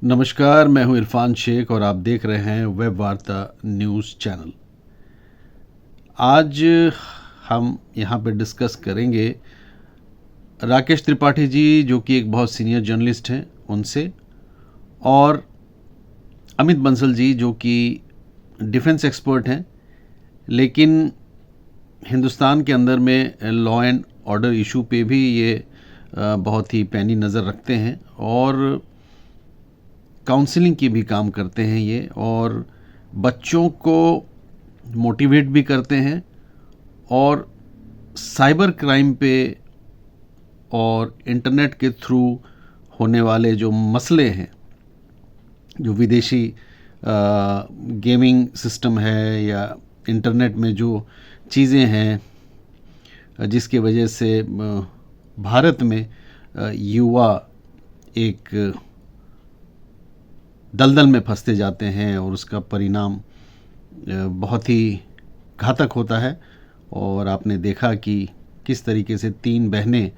नमस्कार, मैं हूं इरफान शेख और आप देख रहे हैं वेब वार्ता न्यूज़ चैनल। आज हम यहां पे डिस्कस करेंगे राकेश त्रिपाठी जी, जो कि एक बहुत सीनियर जर्नलिस्ट हैं, उनसे, और अमित बंसल जी, जो कि डिफेंस एक्सपर्ट हैं, लेकिन हिंदुस्तान के अंदर में लॉ एंड ऑर्डर इशू पे भी ये बहुत ही पैनी नज़र रखते हैं और काउंसलिंग की भी काम करते हैं ये, और बच्चों को मोटिवेट भी करते हैं और साइबर क्राइम पे और इंटरनेट के थ्रू होने वाले जो मसले हैं, जो विदेशी गेमिंग सिस्टम है या इंटरनेट में जो चीज़ें हैं जिसकी वजह से भारत में युवा एक दलदल में फंसते जाते हैं और उसका परिणाम बहुत ही घातक होता है। और आपने देखा कि किस तरीके से तीन बहनें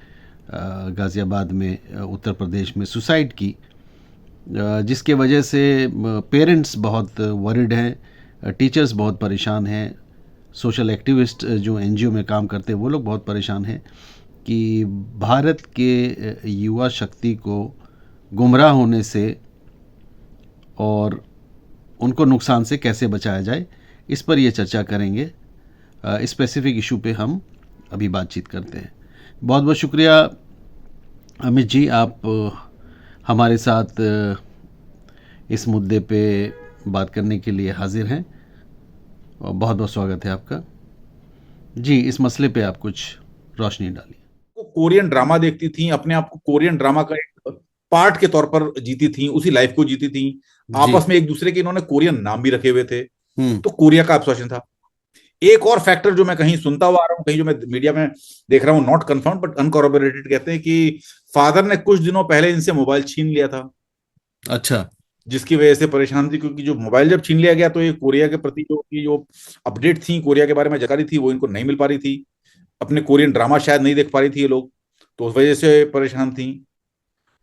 गाज़ियाबाद में उत्तर प्रदेश में सुसाइड की, जिसके वजह से पेरेंट्स बहुत वरिड हैं, टीचर्स बहुत परेशान हैं, सोशल एक्टिविस्ट जो एनजीओ में काम करते हैं वो लोग बहुत परेशान हैं कि भारत के युवा शक्ति को गुमराह होने से और उनको नुकसान से कैसे बचाया जाए, इस पर ये चर्चा करेंगे। स्पेसिफिक इशू पे हम अभी बातचीत करते हैं। बहुत बहुत शुक्रिया अमित जी, आप हमारे साथ इस मुद्दे पे बात करने के लिए हाजिर हैं और बहुत बहुत स्वागत है आपका जी। इस मसले पे आप कुछ रोशनी डालिए। को कोरियन ड्रामा देखती थी, अपने आप को कोरियन ड्रामा का एक पार्ट के तौर पर जीती थी, उसी लाइफ को जीती थी। जी। आपस में एक दूसरे के इन्होंने कोरियन नाम भी रखे हुए थे। हम्म। तो कोरिया का ऑब्सेशन था। एक और फैक्टर जो मैं कहीं सुनता हुआ आ रहा हूँ, कहीं जो मैं मीडिया में देख रहा हूँ, नॉट कंफर्म बट अनकॉरोबोरेटेड, कहते हैं कि फादर ने कुछ दिनों पहले इनसे मोबाइल छीन लिया था, अच्छा। जिसकी वजह से परेशान थी। क्योंकि जो मोबाइल जब छीन लिया गया तो ये कोरिया के प्रति जो अपडेट थी, कोरिया के बारे में जानकारी थी, वो इनको नहीं मिल पा रही थी। अपने कोरियन ड्रामा शायद नहीं देख पा रही थी ये लोग, तो उस वजह से परेशान थी।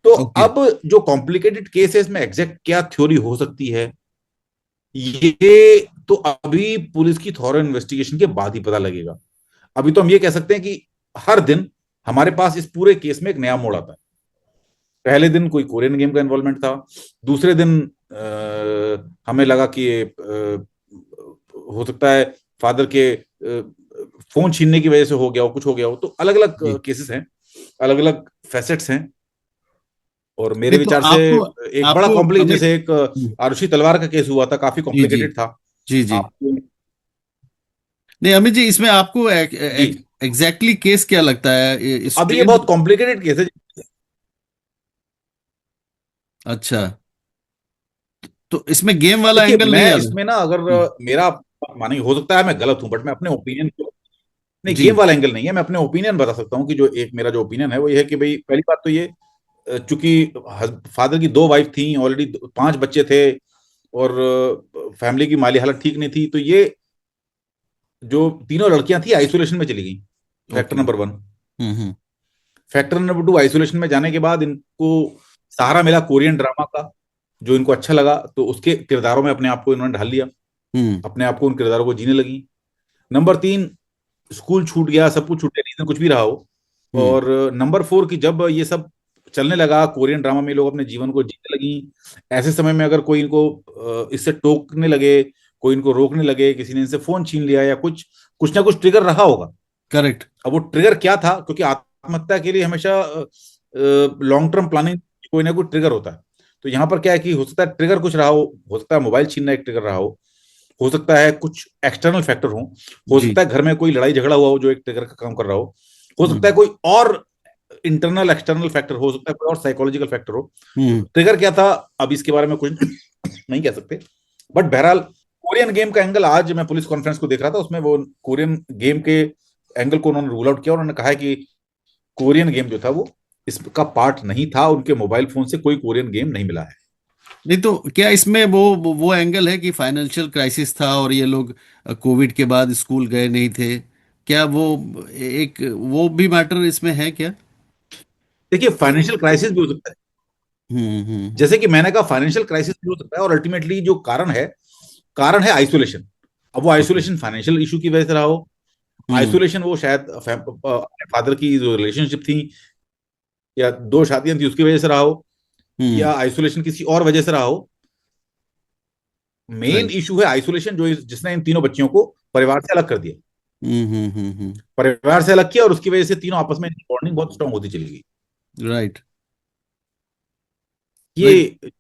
तो ओके। अब जो कॉम्प्लिकेटेड केस है, इसमें एग्जैक्ट क्या थ्योरी हो सकती है, ये तो अभी पुलिस की थॉरो इन्वेस्टिगेशन के बाद ही पता लगेगा। अभी तो हम ये कह सकते हैं कि हर दिन हमारे पास इस पूरे केस में एक नया मोड़ आता है। पहले दिन कोई कोरियन गेम का इन्वॉल्वमेंट था, दूसरे दिन हमें लगा कि ये हो सकता है फादर के फोन छीनने की वजह से हो गया हो, कुछ हो गया हो। तो अलग अलग जी। केसेस हैं, अलग अलग फैसेट्स हैं। और मेरे नहीं तो विचार से आपको एक बड़ा आपको कॉम्प्लिकेट, अमित। जैसे एक आरुषि तलवार का केस हुआ था, काफी जी जी। कॉम्प्लिकेटेड था। जी जी। आप नहीं अमित जी, इसमें आपको जी, एग्जैक्टली केस क्या लगता है, अभी ये स्ट्रेन? बहुत कॉम्प्लिकेटेड केस है। अच्छा, तो इसमें गेम वाला देखिए, एंगल नहीं मैं आ इसमें ना, अगर रहा? मेरा माने, हो सकता है मैं गलत हूं, बट मैं अपने ओपिनियन को, नहीं, जी। गेम वाला एंगल नहीं है, मैं अपने ओपिनियन बता सकता हूँ कि जो एक मेरा जो ओपिनियन है वो ये है कि भाई, पहली बात तो ये, चूंकि फादर की दो वाइफ थी, ऑलरेडी पांच बच्चे थे, और फैमिली की माली हालत ठीक नहीं थी, तो ये जो तीनों लड़कियां थी आइसोलेशन में चली गई। Factor okay. Number one. Hmm. Factor number two, isolation में जाने के बाद इनको सहारा मिला कोरियन ड्रामा का, जो इनको अच्छा लगा, तो उसके किरदारों में अपने आप को इन्होंने ढाल लिया, हम्म। अपने आप को उन किरदारों को जीने लगी। नंबर तीन, स्कूल छूट गया, सब कुछ छूट गया, रीजन कुछ भी रहा हो। हम्म। और नंबर फोर, कि जब ये सब चलने लगा, कोरियन ड्रामा में लोग अपने जीवन को जीने लगी, ऐसे समय में अगर कोई इनको इससे टोकने लगे, कोई इनको रोकने लगे, किसी ने इनसे फोन छीन लिया, या कुछ कुछ ना कुछ ट्रिगर रहा होगा। करेक्ट। अब वो ट्रिगर क्या था, क्योंकि आत्महत्या के लिए हमेशा लॉन्ग टर्म प्लानिंग, कोई ना कोई ट्रिगर होता है। तो यहाँ पर क्या है कि हो सकता है ट्रिगर कुछ रहा हो सकता है मोबाइल छीनना एक ट्रिगर रहा हो सकता है कुछ एक्सटर्नल फैक्टर हो जी। सकता है घर में कोई लड़ाई झगड़ा हुआ हो जो एक ट्रिगर का काम कर रहा हो सकता है हम्म। कोई और इंटरनल एक्सटर्नल फैक्टर हो सकता है, कोई और साइकोलॉजिकल फैक्टर हो। तो हम्म। ट्रिगर क्या था, अब इसके बारे में कुछ नहीं कह सकते। बट बहरहाल, कोरियन गेम का एंगल, आज मैं पुलिस कॉन्फ्रेंस को देख रहा था, उसमें वो कोरियन गेम के एंगल को उन्होंने रूल आउट किया। उन्होंने कहा है कि कोरियन गेम जो था वो इसका पार्ट नहीं था, उनके मोबाइल फोन से कोई कोरियन गेम नहीं मिला है। नहीं तो क्या इसमें वो एंगल है कि फाइनेंशियल क्राइसिस था और ये लोग कोविड के बाद स्कूल गए नहीं थे? क्या वो एक वो भी मैटर इसमें है क्या? देखिए, फाइनेंशियल क्राइसिस भी हो सकता है, जैसे कि मैंने कहा, फाइनेंशियल क्राइसिस हो सकता है, और अल्टीमेटली जो कारण है आइसोलेशन। अब वो ओके। आइसोलेशन फाइनेंशियल इशू की वजह से रहा हो, हम्म। आइसोलेशन वो शायद अपने फादर की जो रिलेशनशिप थी या दो शादियां थी उसकी वजह से रहा हो, हम्म। या आइसोलेशन किसी और वजह से रहा हो। Main right. इशू है आइसोलेशन, जो जिसने इन तीनों बच्चियों को परिवार से अलग कर दिया। परिवार से अलग किया, और उसकी वजह से तीनों आपस में बॉन्डिंग बहुत स्ट्रांग होती चली गई। राइट। राइट। ये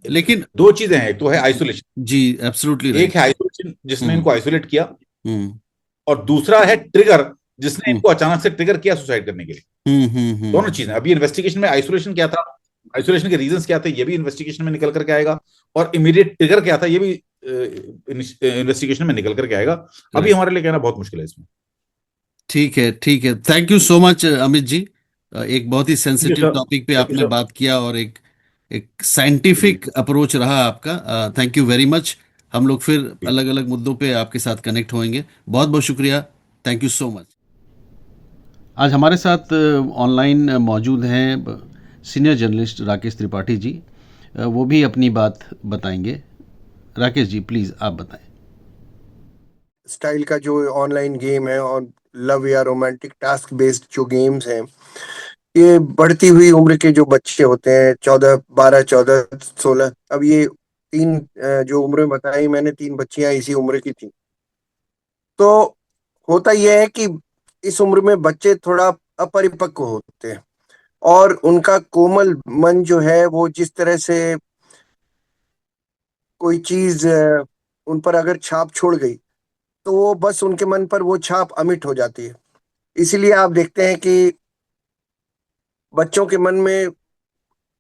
लेकिन दो चीजें हैं, एक तो है आइसोलेशन, जी, एब्सोल्युटली एक राइट। है आइसोलेशन जिसने हम्म। इनको आइसोलेट किया, हम्म। और दूसरा है ट्रिगर, जिसने हम्म। इनको अचानक से ट्रिगर किया सुसाइड करने के लिए। दोनों चीजें अभी इन्वेस्टिगेशन में, आइसोलेशन क्या था, आइसोलेशन के रीजंस क्या थे, ये भी इन्वेस्टिगेशन में निकल करके आएगा, और इमीडिएट ट्रिगर क्या था, ये भी इन्वेस्टिगेशन में निकल करके आएगा। अभी करेक्ट। हमारे लिए कहना बहुत मुश्किल है इसमें। ठीक है, ठीक है, thank you so much Amit ji. एक बहुत ही thank you sensitive sir, topic पे थैंक यू आपने सर। बात किया, और एक एक जी साइंटिफिक अप्रोच रहा आपका। Thank you very much. हम लोग फिर जी। अलग अलग मुद्दों पे आपके साथ कनेक्ट होंगे। बहुत बहुत शुक्रिया। Thank you so much. आज हमारे साथ ऑनलाइन मौजूद हैं सीनियर जर्नलिस्ट राकेश त्रिपाठी जी। वो भी अपनी बात बताएंगे। राकेश जी, प्लीज़ आप बताएं। स्टाइल का जो ऑनलाइन गेम है और लव या रोमांटिक टास्क बेस्ड जो गेम्स हैं, ये बढ़ती हुई उम्र के जो बच्चे होते हैं, 14, 12, 14, 16, अब ये तीन जो उम्रें बताई मैंने, तीन बच्चियां इसी उम्र की थी। तो होता यह है कि इस उम्र में बच्चे थोड़ा अपरिपक्व होते हैं, और उनका कोमल मन जो है वो जिस तरह से कोई चीज उन पर अगर छाप छोड़ गई, तो वो बस उनके मन पर वो छाप अमिट हो जाती है। इसीलिए आप देखते हैं कि बच्चों के मन में,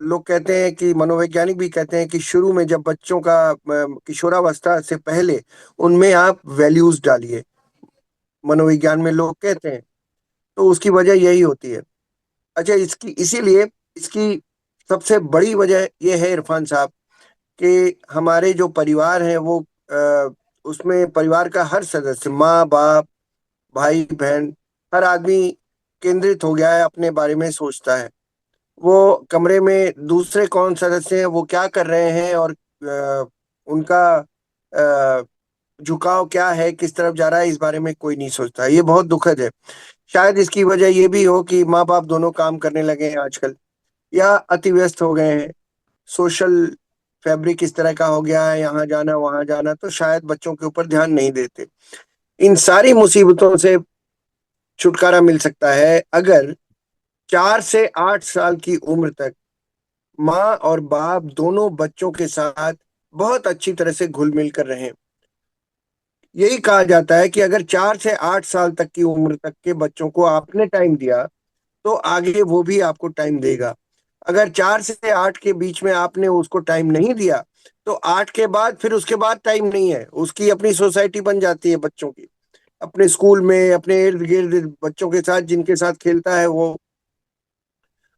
लोग कहते हैं कि मनोवैज्ञानिक भी कहते हैं कि शुरू में जब बच्चों का किशोरावस्था से पहले उनमें आप वैल्यूज डालिए, मनोविज्ञान में लोग कहते हैं, तो उसकी वजह यही होती है। अच्छा, इसकी इसीलिए इसकी सबसे बड़ी वजह यह है इरफान साहब कि हमारे जो परिवार हैं वो उसमें परिवार का हर सदस्य, माँ बाप, भाई बहन, हर आदमी केंद्रित हो गया है, अपने बारे में सोचता है। वो कमरे में दूसरे कौन सदस्य हैं, वो क्या कर रहे हैं, और उनका अ, झुकाव क्या है, किस तरफ जा रहा है, इस बारे में कोई नहीं सोचता। ये बहुत दुखद है। शायद इसकी वजह ये भी हो कि माँ बाप दोनों काम करने लगे हैं आजकल, या अति व्यस्त हो गए हैं। सोशल फैब्रिक इस तरह का हो गया है, यहाँ जाना वहां जाना, तो शायद बच्चों के ऊपर ध्यान नहीं देते। इन सारी मुसीबतों से छुटकारा मिल सकता है अगर 4 से 8 साल की उम्र तक माँ और बाप दोनों बच्चों के साथ बहुत अच्छी तरह से घुल मिल कर रहें। यही कहा जाता है कि अगर 4 से 8 साल तक की उम्र तक के बच्चों को आपने टाइम दिया, तो आगे वो भी आपको टाइम देगा। अगर 4 से 8 के बीच में आपने उसको टाइम नहीं दिया, तो 8 के बाद फिर उसके बाद टाइम नहीं है, उसकी अपनी सोसाइटी बन जाती है बच्चों की, अपने स्कूल में, अपने इर्द गिर्द बच्चों के साथ जिनके साथ खेलता है वो,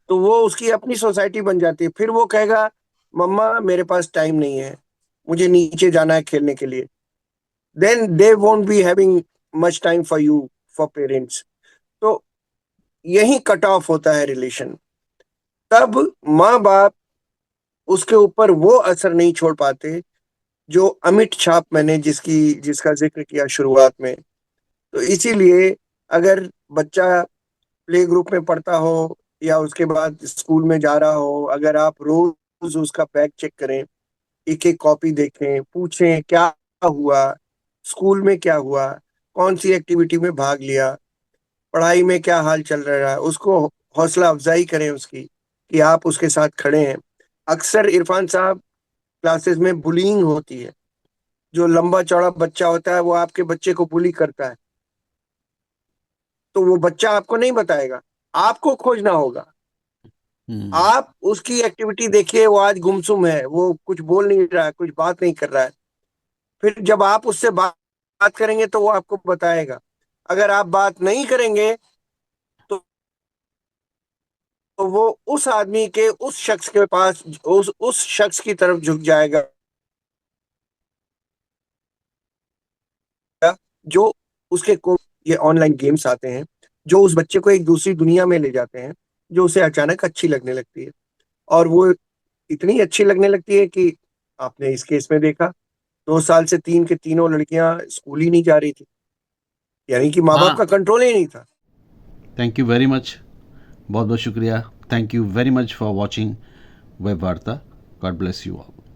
तो वो उसकी अपनी सोसाइटी बन जाती है। फिर वो कहेगा, मम्मा मेरे पास टाइम नहीं है, मुझे नीचे जाना है खेलने के लिए। Then they won't be having much time for you, for parents. तो यही कट ऑफ होता है रिलेशन। तब माँ बाप उसके ऊपर वो असर नहीं छोड़ पाते जो अमिट छाप मैंने जिसका जिक्र किया शुरुआत में। तो इसीलिए अगर बच्चा प्ले ग्रुप में पढ़ता हो या उसके बाद स्कूल में जा रहा हो, अगर आप रोज उसका बैग चेक करें, एक एक कॉपी देखें, पूछें क्या हुआ, स्कूल में क्या हुआ, कौन सी एक्टिविटी में भाग लिया, पढ़ाई में क्या हाल चल रहा है, उसको हौसला अफजाई करें उसकी, कि आप उसके साथ खड़े हैं। अक्सर इरफान साहब क्लासेस में बुलिंग होती है। जो लंबा चौड़ा बच्चा होता है वो आपके बच्चे को बुली करता है, तो वो बच्चा आपको नहीं बताएगा, आपको खोजना होगा। हम्म। आप उसकी एक्टिविटी देखिए, वो आज गुमसुम है, वो कुछ बोल नहीं रहा है, कुछ बात नहीं कर रहा है। फिर जब आप उससे बात करेंगे तो वो आपको बताएगा। अगर आप बात नहीं करेंगे, तो वो उस आदमी के, उस शख्स के पास, उस शख्स की तरफ झुक जाएगा जो उसके को, ये ऑनलाइन गेम्स आते हैं जो उस बच्चे को एक दूसरी दुनिया में ले जाते हैं, जो उसे अचानक अच्छी लगने लगती है, और वो इतनी अच्छी लगने लगती है कि आपने इस केस में देखा 2 साल से 3 के तीनों लड़कियां स्कूल ही नहीं जा रही थी, यानी कि माँ बाप हाँ, का कंट्रोल ही नहीं था। थैंक यू वेरी मच, बहुत बहुत शुक्रिया। Thank you very much for watching web Varta. God bless you all.